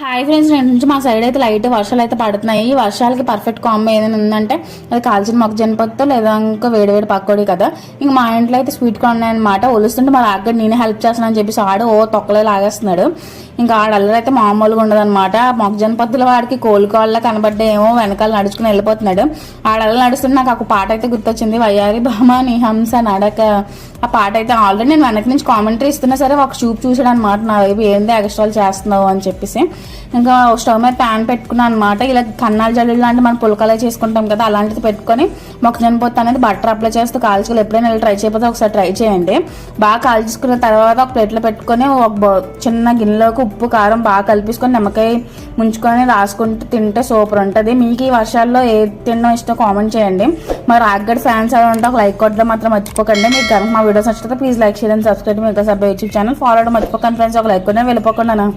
Hi friends, నేను నుంచి మా సైడ్ అయితే లైట్ వర్షాలు అయితే పడుతున్నాయి. ఈ వర్షాలకి పర్ఫెక్ట్ కాంబో ఏదైనా ఉందంటే అది కాల్చిన మొక్కజొన్నపొత్తు లేదా ఇంకా వేడివేడి పకోడీ కదా. ఇంక మా ఇంట్లో అయితే స్వీట్ కార్న్ అనమాట. ఒలుస్తుంటే మా రాగ్గడ నేనే హెల్ప్ చేస్తాను అని చెప్పేసి ఆడు తొక్కలే లాగేస్తున్నాడు. ఇంకా ఆడల్లరి అయితే మామూలుగా ఉండదన్నమాట. మొక్కజొన్నపొత్తుల వాడికి కోలుకోవాలా కనబడ్డా ఏమో వెనకాల నడుచుకుని వెళ్ళిపోతున్నాడు. ఆడల్లా నడుస్తుంటే నాకు ఒక పాట అయితే గుర్తొచ్చింది, వయ్యారి భామ నీ హంస నడక. ఆ పాట అయితే ఆల్రెడీ నేను వెనక నుంచి కామెంటరీ ఇస్తున్నా సరే ఒక చూపు చూసాడు అనమాట నా వైపు, ఏంది ఎక్స్ట్రాలు చేస్తున్నావు అని చెప్పేసి. ఇంకా స్టవ్ మీద ప్యాన్ పెట్టుకున్నాను అనమాట. ఇలా కన్నాల జల్లు లాంటి మనం పులకలే చేసుకుంటాం కదా, అలాంటిది పెట్టుకొని మొక్కజొన్నపొత్తు అనేది బటర్ అప్లై చేస్తూ కాల్చుకోవాలి. ఎప్పుడైనా ఇలా ట్రై చేయకపోతే ఒకసారి ట్రై చేయండి. బాగా కాల్చుకున్న తర్వాత ఒక ప్లేట్లో పెట్టుకొని ఒక చిన్న గిన్నెలోకి ఉప్పు కారం బాగా కలిపేసుకొని నిమ్మకాయ ముంచుకొని రాసుకుంటూ తింటే సూపర్ ఉంటుంది. మీకు ఈ వర్షాల్లో ఏ తినడం ఇష్టం కామెంట్ చేయండి. మరి రాగ్గడ్ ఫ్యాన్స్ అవి ఉంటే ఒక లైక్ కొట్టడం మాత్రం మర్చిపోకండి. మీకు కనుక మా వీడియోస్ నచ్చితే please like share and subscribe. మీకు సబ్బే యూట్యూబ్ ఛానల్ ఫాలో అవడం మర్చిపోకండి ఫ్రెండ్స్. ఒక లైక్ కొట్టినా వెళ్ళిపోకుండా.